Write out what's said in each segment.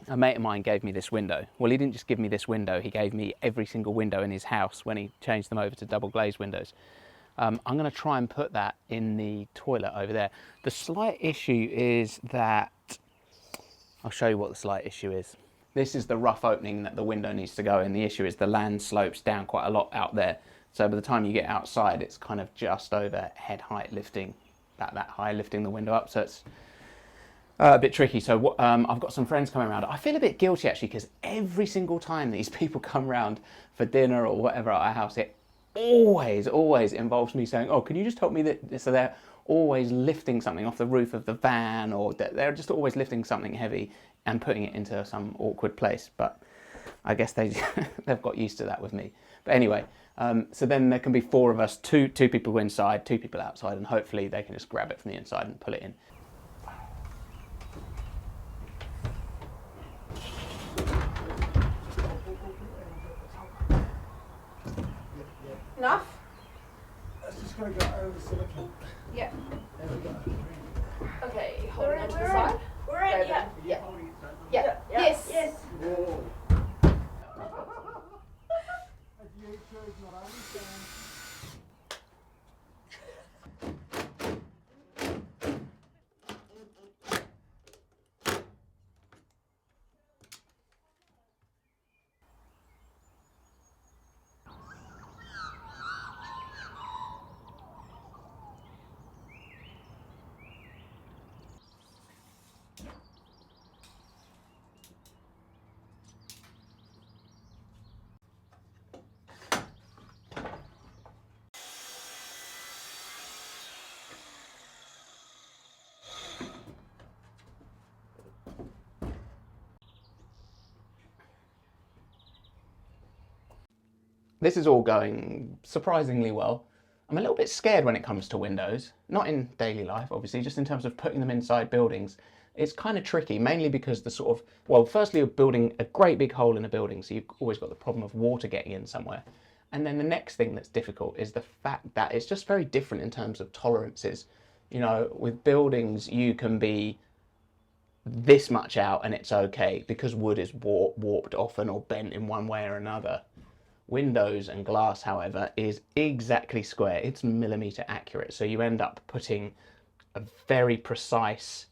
a mate of mine gave me this window. Well, he didn't just give me this window, he gave me every single window in his house when he changed them over to double glazed windows. I'm going to try and put that in the toilet over there. The slight issue is that, I'll show you what the slight issue is. This is the rough opening that the window needs to go in. The issue is the land slopes down quite a lot out there. So by the time you get outside, it's kind of just over head height lifting, about that high, lifting the window up. So it's a bit tricky. So I've got some friends coming around. I feel a bit guilty actually, because every single time these people come round for dinner or whatever at our house, it always involves me saying, oh, can you just help me? So they're always lifting something off the roof of the van, or they're just always lifting something heavy and putting it into some awkward place. But I guess they've got used to that with me. But anyway, so then there can be 4 of us, two people inside, 2 people outside, and hopefully they can just grab it from the inside and pull it in. Enough? Let's just go over silicon. Yeah. There we go. Okay, hold on to the side. We're in, yeah. Yeah. Yeah. Yes. Yes. Whoa. As you choose not only stand. This is all going surprisingly well. I'm a little bit scared when it comes to windows, not in daily life, obviously, just in terms of putting them inside buildings. It's kind of tricky, mainly because the sort of, well, firstly, you're building a great big hole in a building, so you've always got the problem of water getting in somewhere. And then the next thing that's difficult is the fact that it's just very different in terms of tolerances. You know, with buildings, you can be this much out and it's okay because wood is warped often or bent in one way or another. Windows and glass, however, is exactly square. It's millimeter accurate. So you end up putting a very precise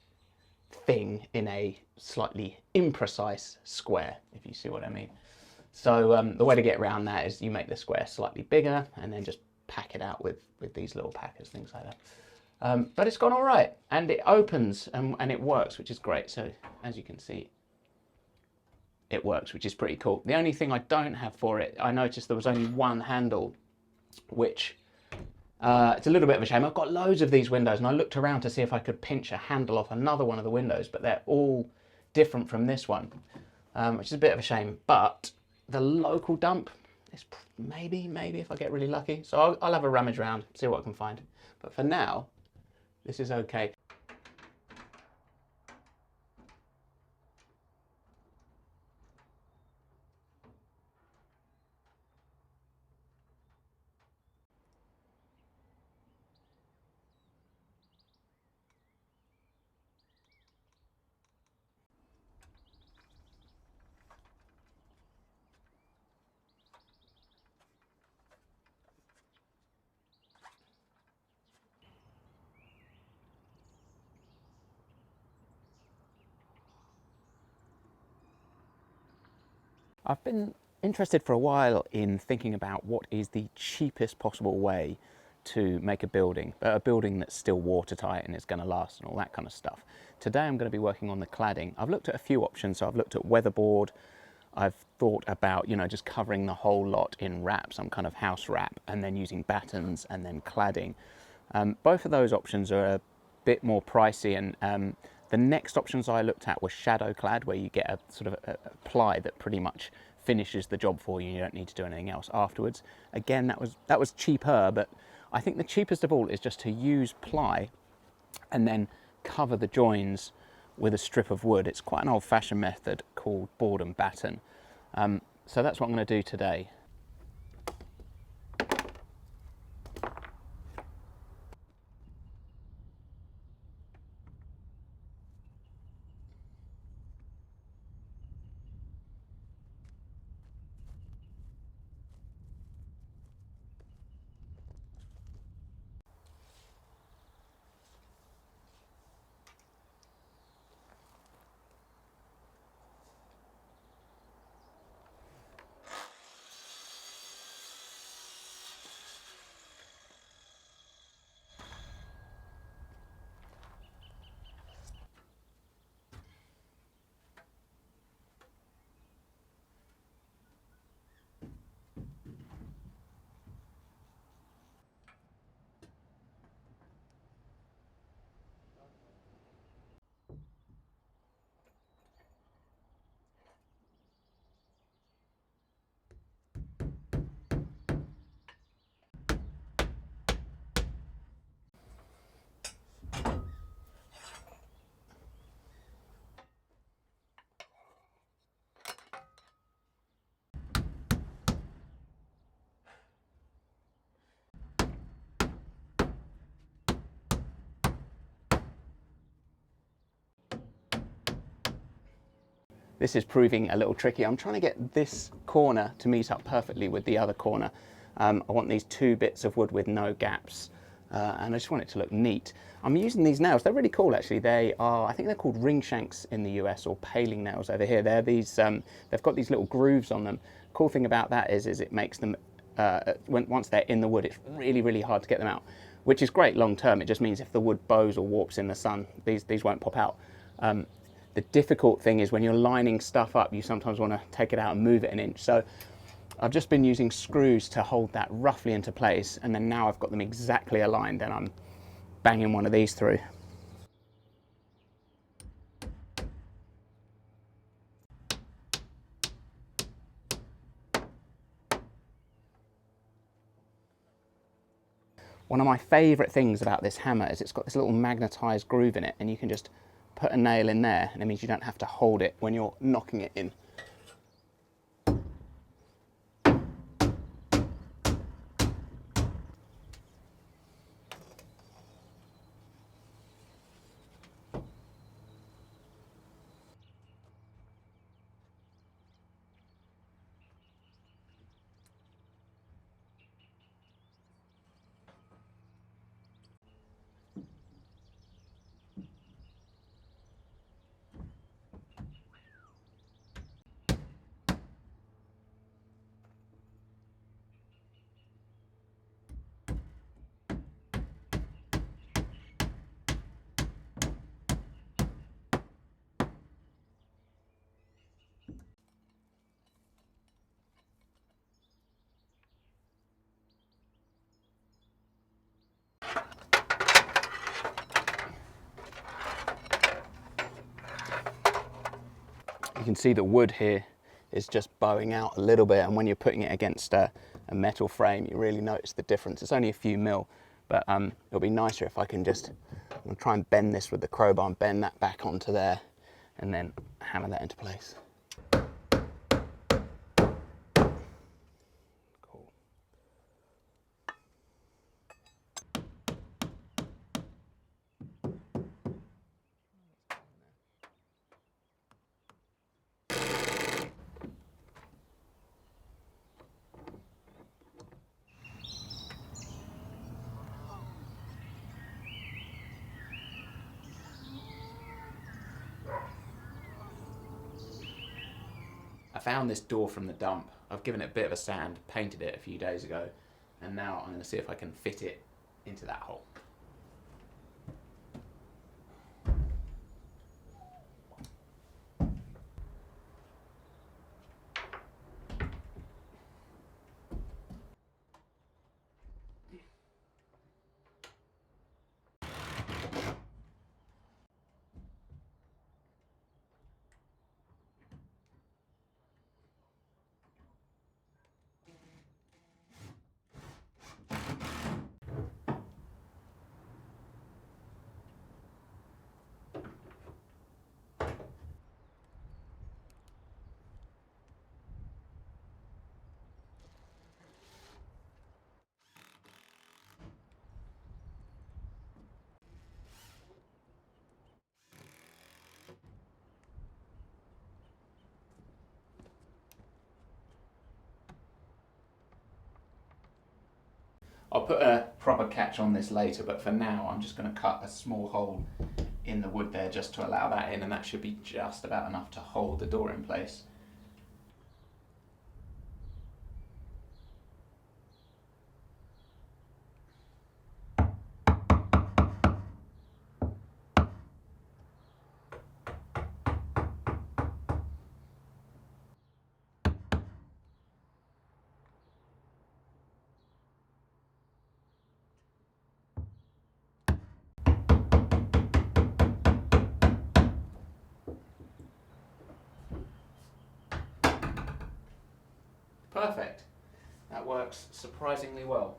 thing in a slightly imprecise square, if you see what I mean. So the way to get around that is you make the square slightly bigger and then just pack it out with these little packers, things like that. But it's gone all right, and it opens and it works, which is great. So as you can see, it works, which is pretty cool. The only thing I don't have for it, I noticed there was only one handle, which it's a little bit of a shame. I've got loads of these windows and I looked around to see if I could pinch a handle off another one of the windows, but they're all different from this one, which is a bit of a shame. But the local dump is maybe if I get really lucky. So I'll have a rummage around, see what I can find. But for now, this is okay. I've been interested for a while in thinking about what is the cheapest possible way to make a building that's still watertight and it's going to last and all that kind of stuff. Today I'm going to be working on the cladding. I've looked at a few options. So I've looked at weatherboard. I've thought about, you know, just covering the whole lot in wrap, some kind of house wrap, and then using battens and then cladding. Both of those options are a bit more pricey, and the next options I looked at were shadow clad, where you get a sort of a ply that pretty much finishes the job for you. You don't need to do anything else afterwards. Again, that was cheaper, but I think the cheapest of all is just to use ply and then cover the joins with a strip of wood. It's quite an old-fashioned method called board and batten. So that's what I'm going to do today. This is proving a little tricky. I'm trying to get this corner to meet up perfectly with the other corner. I want these 2 bits of wood with no gaps, and I just want it to look neat. I'm using these nails. They're really cool, actually. They are, I think they're called ring shanks in the US, or paling nails over here. They're these, they've got these little grooves on them. Cool thing about that is it makes them, once they're in the wood, it's really, really hard to get them out, which is great long term. It just means if the wood bows or warps in the sun, these won't pop out. The difficult thing is when you're lining stuff up, you sometimes want to take it out and move it an inch. So I've just been using screws to hold that roughly into place, and then now I've got them exactly aligned, then I'm banging one of these through. One of my favourite things about this hammer is it's got this little magnetised groove in it, and you can just put a nail in there, and it means you don't have to hold it when you're knocking it in. You can see the wood here is just bowing out a little bit, and when you're putting it against a metal frame, you really notice the difference. It's only a few mil, but it'll be nicer if I can just, I'm gonna try and bend this with the crowbar and bend that back onto there, and then hammer that into place. Cool. I found this door from the dump. I've given it a bit of a sand, painted it a few days ago, and now I'm going to see if I can fit it into that hole. I'll put a proper catch on this later, but for now I'm just going to cut a small hole in the wood there just to allow that in, and that should be just about enough to hold the door in place. Perfect. That works surprisingly well.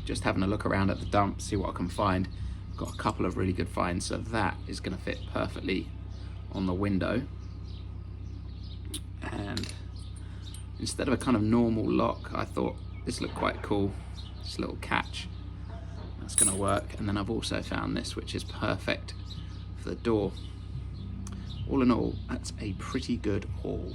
just having a look around at the dump, see what I can find. Got a couple of really good finds, so that is going to fit perfectly on the window. And instead of a kind of normal lock, I thought this looked quite cool. This little catch, that's going to work. And then I've also found this, which is perfect for the door. All in all, that's a pretty good haul.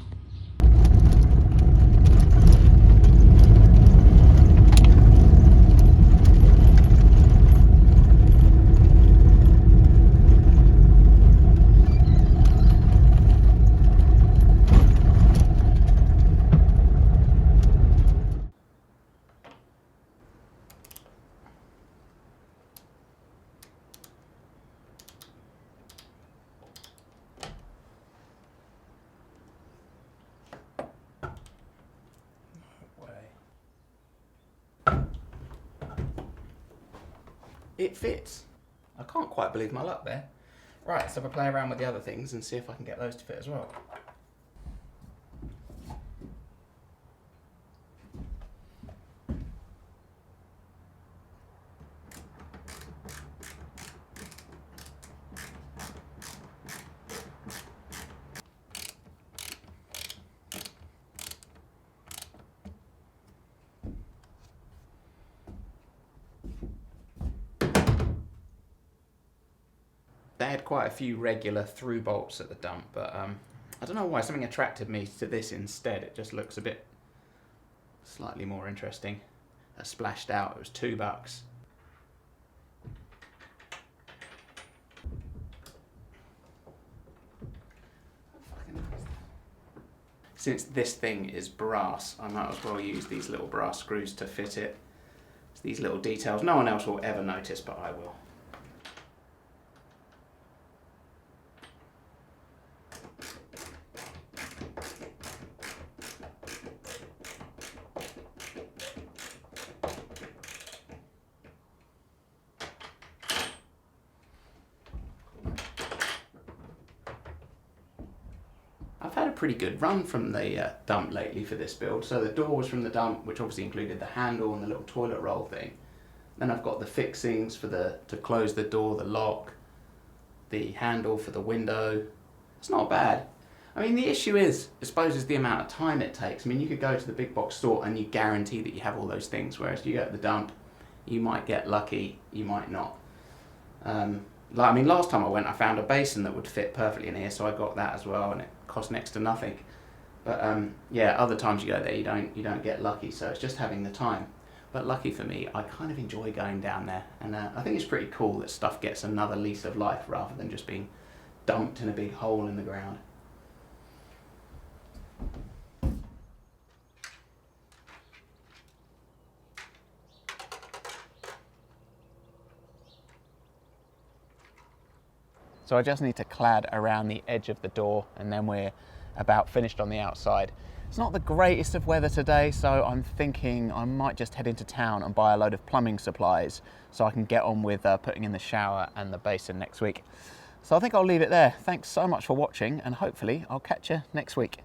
It fits. I can't quite believe my luck there. Right, so if I play around with the other things and see if I can get those to fit as well. They had quite a few regular through bolts at the dump, but I don't know why, something attracted me to this instead. It just looks a bit slightly more interesting. I splashed out, it was $2. Since this thing is brass, I might as well use these little brass screws to fit it. It's these little details no one else will ever notice, but I will. I've had a pretty good run from the dump lately for this build. So the door was from the dump, which obviously included the handle and the little toilet roll thing. Then I've got the fixings for to close the door, the lock, the handle for the window. It's not bad. I mean, the issue is, I suppose, is the amount of time it takes. I mean, you could go to the big box store and you guarantee that you have all those things, whereas you go to the dump, you might get lucky, you might not. I mean, last time I went, I found a basin that would fit perfectly in here, so I got that as well, and it cost next to nothing. But yeah, other times you go there, you don't get lucky, so it's just having the time. But lucky for me, I kind of enjoy going down there, and I think it's pretty cool that stuff gets another lease of life rather than just being dumped in a big hole in the ground. So I just need to clad around the edge of the door, and then we're about finished on the outside. It's not the greatest of weather today, so I'm thinking I might just head into town and buy a load of plumbing supplies so I can get on with putting in the shower and the basin next week. So I think I'll leave it there. Thanks so much for watching, and hopefully I'll catch you next week.